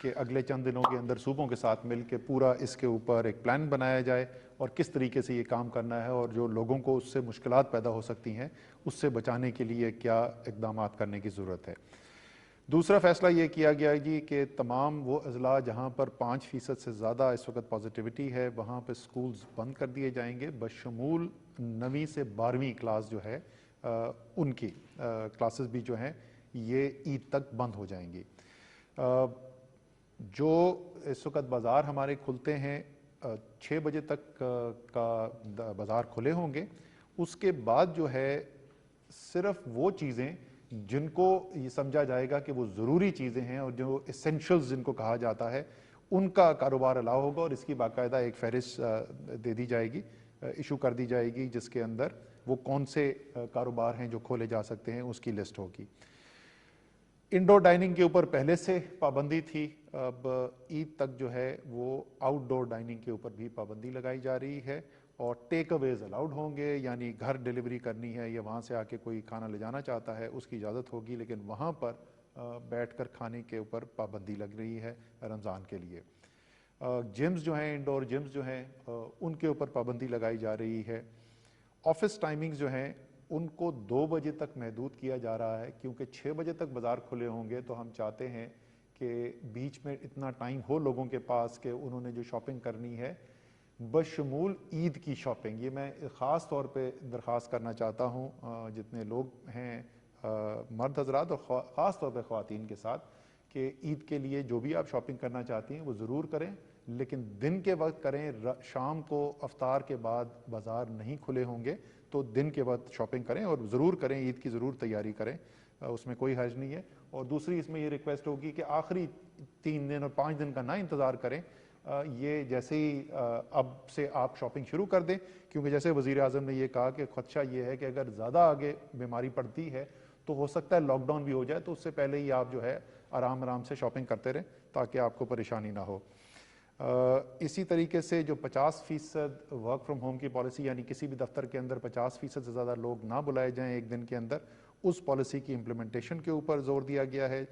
کہ اگلے چند دنوں کے اندر صوبوں کے ساتھ مل کے پورا اس کے اوپر ایک پلان بنایا جائے اور کس طریقے سے یہ کام کرنا ہے اور جو لوگوں کو اس سے مشکلات پیدا ہو سکتی ہیں اس سے بچانے کے لیے کیا اقدامات کرنے کی ضرورت ہے۔ دوسرا فیصلہ یہ کیا گیا جی کہ تمام وہ اضلاع جہاں پر 5% سے زیادہ اس وقت پازیٹیوٹی ہے وہاں پہ سکولز بند کر دیے جائیں گے، بشمول 9ویں سے 12ویں کلاس جو ہے ان کی کلاسز بھی جو ہیں یہ عید تک بند ہو جائیں گی۔ جو اس وقت بازار ہمارے کھلتے ہیں 6 بجے تک کا بازار کھلے ہوں گے، اس کے بعد جو ہے صرف وہ چیزیں جن کو یہ سمجھا جائے گا کہ وہ ضروری چیزیں ہیں اور جو اسینشلز جن کو کہا جاتا ہے ان کا کاروبار الاؤ ہوگا، اور اس کی باقاعدہ ایک فہرست دے دی جائے گی، ایشو کر دی جائے گی، جس کے اندر وہ کون سے کاروبار ہیں جو کھولے جا سکتے ہیں اس کی لسٹ ہوگی۔ انڈور ڈائننگ کے اوپر پہلے سے پابندی تھی، اب عید تک جو ہے وہ آؤٹ ڈور ڈائننگ کے اوپر بھی پابندی لگائی جا رہی ہے، اور ٹیک اویز الاؤڈ ہوں گے، یعنی گھر ڈیلیوری کرنی ہے یا وہاں سے آ کے کوئی کھانا لے جانا چاہتا ہے اس کی اجازت ہوگی، لیکن وہاں پر بیٹھ کر کھانے کے اوپر پابندی لگ رہی ہے رمضان کے لیے۔ جمز جو ہیں، انڈور جمز جو ہیں ان کے اوپر پابندی لگائی جا رہی ہے۔ آفس ٹائمنگز جو ہیں ان کو 2 بجے تک محدود کیا جا رہا ہے، کیونکہ 6 بجے تک بازار کھلے ہوں گے تو ہم چاہتے ہیں کہ بیچ میں اتنا ٹائم ہو لوگوں کے پاس کہ انہوں نے جو شاپنگ کرنی ہے بشمول عید کی شاپنگ، یہ میں خاص طور پہ درخواست کرنا چاہتا ہوں جتنے لوگ ہیں مرد حضرات اور خاص طور پہ خواتین کے ساتھ، کہ عید کے لیے جو بھی آپ شاپنگ کرنا چاہتی ہیں وہ ضرور کریں، لیکن دن کے وقت کریں، شام کو افطار کے بعد بازار نہیں کھلے ہوں گے تو دن کے وقت شاپنگ کریں اور ضرور کریں، عید کی ضرور تیاری کریں، اس میں کوئی حرج نہیں ہے۔ اور دوسری اس میں یہ ریکویسٹ ہوگی کہ آخری 3 دن اور 5 دن کا نہ انتظار کریں، یہ جیسے ہی اب سے آپ شاپنگ شروع کر دیں، کیونکہ جیسے وزیر اعظم نے یہ کہا کہ خدشہ یہ ہے کہ اگر زیادہ آگے بیماری پڑتی ہے تو ہو سکتا ہے لاک ڈاؤن بھی ہو جائے، تو اس سے پہلے ہی آپ جو ہے آرام سے شاپنگ کرتے رہیں تاکہ آپ کو پریشانی نہ ہو۔ اسی طریقے سے جو 50% ورک فرام ہوم کی پالیسی، یعنی کسی بھی دفتر کے اندر 50% سے زیادہ لوگ نہ بلائے جائیں ایک دن کے اندر، اس پالیسی کی امپلیمنٹیشن کے اوپر زور دیا گیا ہے۔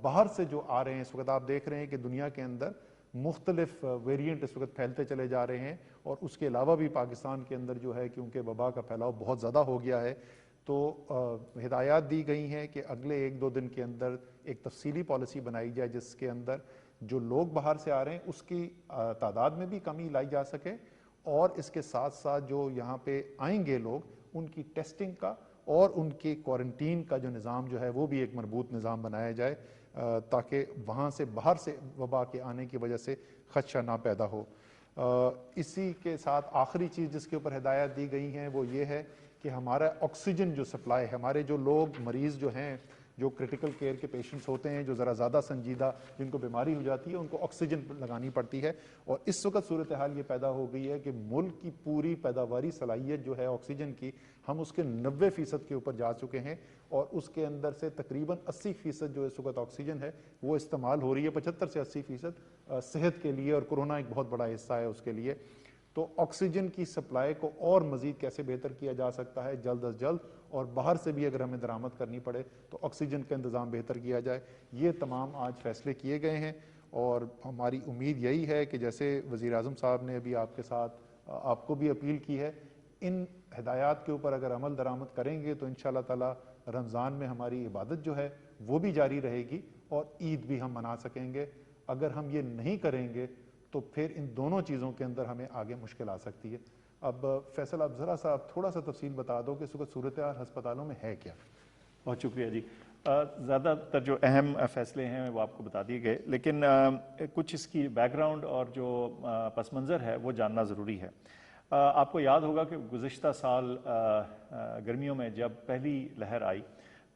باہر سے جو آ رہے ہیں اس وقت آپ دیکھ رہے ہیں کہ دنیا کے اندر مختلف ویریئنٹ اس وقت پھیلتے چلے جا رہے ہیں، اور اس کے علاوہ بھی پاکستان کے اندر جو ہے کیونکہ وبا کا پھیلاؤ بہت زیادہ ہو گیا ہے، تو ہدایات دی گئی ہیں کہ اگلے 1-2 دن کے اندر ایک تفصیلی پالیسی بنائی جائے جس کے اندر جو لوگ باہر سے آ رہے ہیں اس کی تعداد میں بھی کمی لائی جا سکے، اور اس کے ساتھ ساتھ جو یہاں پہ آئیں گے لوگ ان کی ٹیسٹنگ کا اور ان کی کوارنٹین کا جو نظام جو ہے وہ بھی ایک مربوط نظام بنایا جائے، تاکہ وہاں سے باہر سے وبا کے آنے کی وجہ سے خدشہ نہ پیدا ہو۔ اسی کے ساتھ آخری چیز جس کے اوپر ہدایات دی گئی ہیں وہ یہ ہے کہ ہمارا آکسیجن جو سپلائی ہے، ہمارے جو لوگ مریض جو ہیں، جو کرٹیکل کیئر کے پیشنٹس ہوتے ہیں، جو ذرا زیادہ سنجیدہ جن کو بیماری ہو جاتی ہے، ان کو آکسیجن لگانی پڑتی ہے، اور اس وقت صورتحال یہ پیدا ہو گئی ہے کہ ملک کی پوری پیداواری صلاحیت جو ہے آکسیجن کی، ہم اس کے 90% کے اوپر جا چکے ہیں، اور اس کے اندر سے تقریباً 80% جو اس وقت آکسیجن ہے وہ استعمال ہو رہی ہے، 75 سے 80% صحت کے لیے، اور کورونا ایک بہت بڑا حصہ ہے اس کے لیے۔ تو آکسیجن کی سپلائی کو اور مزید کیسے بہتر کیا جا سکتا ہے جلد از جلد، اور باہر سے بھی اگر ہمیں درآمد کرنی پڑے تو آکسیجن کا انتظام بہتر کیا جائے، یہ تمام آج فیصلے کیے گئے ہیں۔ اور ہماری امید یہی ہے کہ جیسے وزیر اعظم صاحب نے ابھی آپ کے ساتھ آپ کو بھی اپیل کی ہے، ان ہدایات کے اوپر اگر عمل درآمد کریں گے تو انشاءاللہ تعالی رمضان میں ہماری عبادت جو ہے وہ بھی جاری رہے گی اور عید بھی ہم منا سکیں گے۔ اگر ہم یہ نہیں کریں گے تو پھر ان دونوں چیزوں کے اندر ہمیں آگے مشکل آ سکتی ہے۔ اب فیصل آپ ذرا سا تھوڑا سا تفصیل بتا دو کہ اس وقت صورتحال ہسپتالوں میں ہے کیا؟ بہت شکریہ جی۔ زیادہ تر جو اہم فیصلے ہیں وہ آپ کو بتا دیے گئے، لیکن کچھ اس کی بیک گراؤنڈ اور جو پس منظر ہے وہ جاننا ضروری ہے۔ آپ کو یاد ہوگا کہ گزشتہ سال گرمیوں میں جب پہلی لہر آئی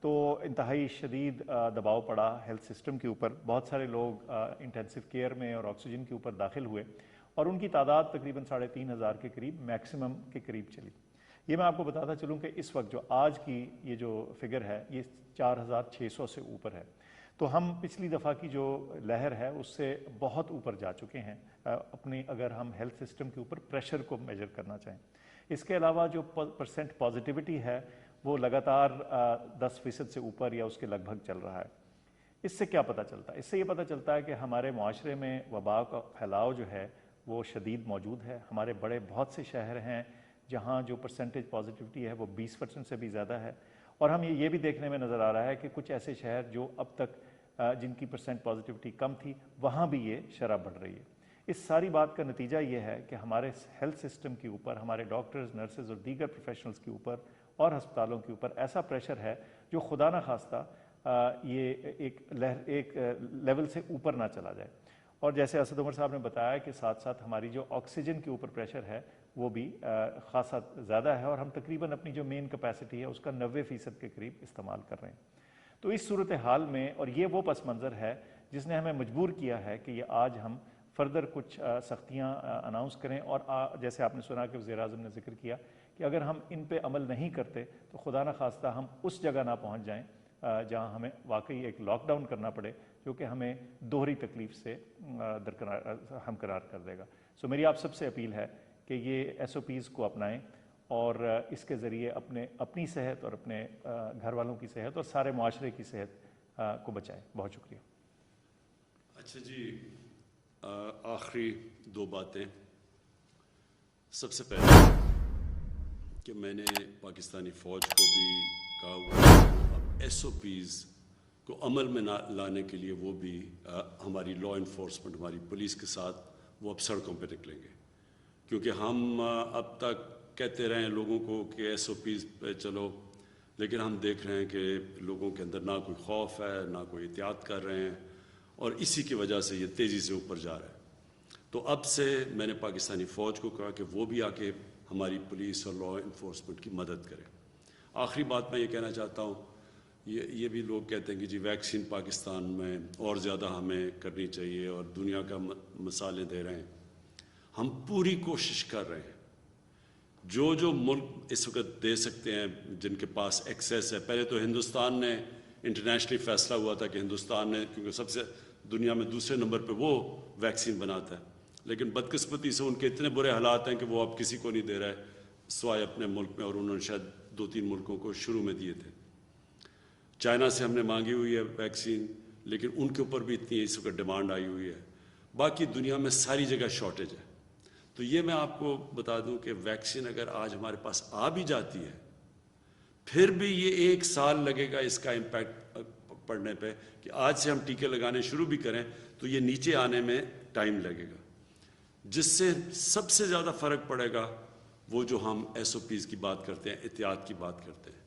تو انتہائی شدید دباؤ پڑا ہیلتھ سسٹم کے اوپر، بہت سارے لوگ انٹینسو کیئر میں اور آکسیجن کے اوپر داخل ہوئے، اور ان کی تعداد تقریباً 3500 کے قریب میکسیمم کے قریب چلی۔ یہ میں آپ کو بتاتا چلوں کہ اس وقت جو آج کی یہ جو فگر ہے یہ 4600 سے اوپر ہے، تو ہم پچھلی دفعہ کی جو لہر ہے اس سے بہت اوپر جا چکے ہیں اپنی، اگر ہم ہیلتھ سسٹم کے اوپر پریشر کو میجر کرنا چاہیں۔ اس کے علاوہ جو پرسنٹ پازیٹیوٹی ہے وہ لگاتار 10% سے اوپر یا اس کے لگ بھگ چل رہا ہے۔ اس سے کیا پتہ چلتا ہے؟ اس سے یہ پتہ چلتا ہے کہ ہمارے معاشرے میں وبا کا پھیلاؤ جو ہے وہ شدید موجود ہے. ہمارے بڑے بہت سے شہر ہیں جہاں جو پرسنٹیج پازیٹیوٹی ہے وہ 20% سے بھی زیادہ ہے, اور ہم یہ بھی دیکھنے میں نظر آ رہا ہے کہ کچھ ایسے شہر جو اب تک جن کی پرسنٹ پازیٹیوٹی کم تھی وہاں بھی یہ شرح بڑھ رہی ہے. اس ساری بات کا نتیجہ یہ ہے کہ ہمارے ہیلتھ سسٹم کے اوپر, ہمارے ڈاکٹرز, نرسز اور دیگر پروفیشنلز کے اوپر اور ہسپتالوں کے اوپر ایسا پریشر ہے جو خدا نہ خواستہ یہ ایک لیول سے اوپر نہ چلا جائے. اور جیسے اسد عمر صاحب نے بتایا کہ ساتھ ساتھ ہماری جو آکسیجن کے اوپر پریشر ہے وہ بھی خاصا زیادہ ہے, اور ہم تقریباً اپنی جو مین کیپیسٹی ہے اس کا 90% کے قریب استعمال کر رہے ہیں. تو اس صورتحال میں, اور یہ وہ پس منظر ہے جس نے ہمیں مجبور کیا ہے کہ یہ آج ہم فردر کچھ سختیاں اناؤنس کریں, اور جیسے آپ نے سنا کہ وزیر اعظم نے ذکر کیا کہ اگر ہم ان پہ عمل نہیں کرتے تو خدا نہ خواستہ ہم اس جگہ نہ پہنچ جائیں جہاں ہمیں واقعی ایک لاک ڈاؤن کرنا پڑے جو کہ ہمیں دوہری تکلیف سے ہمکنار کر دے گا. سو میری آپ سب سے اپیل ہے کہ یہ SOPs کو اپنائیں اور اس کے ذریعے اپنی صحت اور اپنے گھر والوں کی صحت اور سارے معاشرے کی صحت کو بچائیں. بہت شکریہ. اچھا جی, آخری 2 باتیں. سب سے پہلے کہ میں نے پاکستانی فوج کو بھی کہا ہوا ہے اب SOPs کو عمل میں لانے کے لیے وہ بھی ہماری لا انفورسمنٹ, ہماری پولیس کے ساتھ وہ اب سڑکوں پہ نکلیں گے, کیونکہ ہم اب تک کہتے رہے ہیں لوگوں کو کہ SOPs پہ چلو, لیکن ہم دیکھ رہے ہیں کہ لوگوں کے اندر نہ کوئی خوف ہے نہ کوئی احتیاط کر رہے ہیں, اور اسی کی وجہ سے یہ تیزی سے اوپر جا رہا ہے. تو اب سے میں نے پاکستانی فوج کو کہا کہ وہ بھی آ کے ہماری پولیس اور لا انفورسمنٹ کی مدد کرے. آخری بات میں یہ کہنا چاہتا ہوں, یہ بھی لوگ کہتے ہیں کہ جی ویکسین پاکستان میں اور زیادہ ہمیں کرنی چاہیے اور دنیا کا مثالیں دے رہے ہیں. ہم پوری کوشش کر رہے ہیں, جو ملک اس وقت دے سکتے ہیں جن کے پاس ایکسیس ہے. پہلے تو ہندوستان نے انٹرنیشنلی فیصلہ ہوا تھا کہ ہندوستان نے, کیونکہ سب سے دنیا میں دوسرے نمبر پہ وہ ویکسین بناتا ہے, لیکن بدقسمتی سے ان کے اتنے برے حالات ہیں کہ وہ اب کسی کو نہیں دے رہے سوائے اپنے ملک میں, اور انہوں نے شاید 2-3 ملکوں کو شروع میں دیے تھے. چائنا سے ہم نے مانگی ہوئی ہے ویکسین, لیکن ان کے اوپر بھی اتنی اس وقت ڈیمانڈ آئی ہوئی ہے. باقی دنیا میں ساری جگہ شارٹیج ہے. تو یہ میں آپ کو بتا دوں کہ ویکسین اگر آج ہمارے پاس آ بھی جاتی ہے پھر بھی یہ 1 سال لگے گا اس کا امپیکٹ پڑنے پہ, کہ آج سے ہم ٹیکے لگانے شروع بھی کریں تو یہ نیچے آنے میں ٹائم لگے گا. جس سے سب سے زیادہ فرق پڑے گا وہ جو ہم SOPs کی بات کرتے ہیں, احتیاط کی بات کرتے ہیں.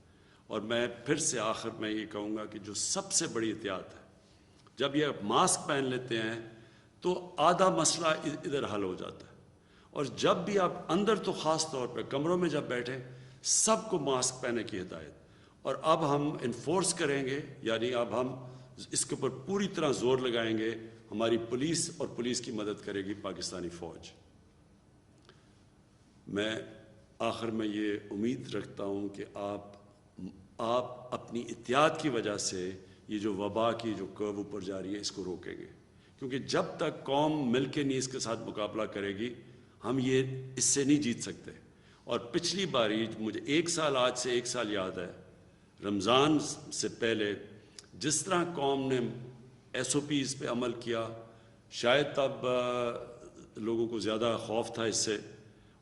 اور میں پھر سے آخر میں یہ کہوں گا کہ جو سب سے بڑی احتیاط ہے, جب یہ ماسک پہن لیتے ہیں تو آدھا مسئلہ ادھر حل ہو جاتا ہے. اور جب بھی آپ اندر, تو خاص طور پہ کمروں میں جب بیٹھیں, سب کو ماسک پہننے کی ہدایت. اور اب ہم انفورس کریں گے, یعنی اب ہم اس کے اوپر پوری طرح زور لگائیں گے. ہماری پولیس اور پولیس کی مدد کرے گی پاکستانی فوج. میں آخر میں یہ امید رکھتا ہوں کہ آپ اپنی احتیاط کی وجہ سے یہ جو وبا کی جو کرو اوپر جا رہی ہے اس کو روکیں گے, کیونکہ جب تک قوم مل کے نہیں اس کے ساتھ مقابلہ کرے گی ہم یہ اس سے نہیں جیت سکتے. اور پچھلی باری مجھے 1 سال, آج سے 1 سال یاد ہے, رمضان سے پہلے جس طرح قوم نے SOPs پہ عمل کیا, شاید تب لوگوں کو زیادہ خوف تھا اس سے,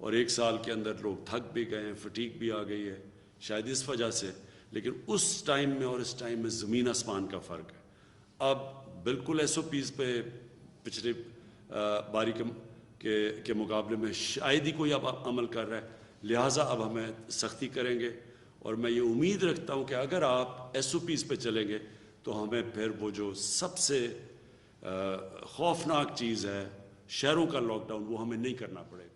اور 1 سال کے اندر لوگ تھک بھی گئے ہیں, فٹیگ بھی آ گئی ہے شاید اس وجہ سے. لیکن اس ٹائم میں اور اس ٹائم میں زمین آسمان کا فرق ہے. اب بالکل SOPs پہ پچھلے باری کے مقابلے میں شاید ہی کوئی اب عمل کر رہا ہے, لہٰذا اب ہمیں سختی کریں گے. اور میں یہ امید رکھتا ہوں کہ اگر آپ SOPs پہ چلیں گے تو ہمیں پھر وہ جو سب سے خوفناک چیز ہے, شہروں کا لاک ڈاؤن, وہ ہمیں نہیں کرنا پڑے گا.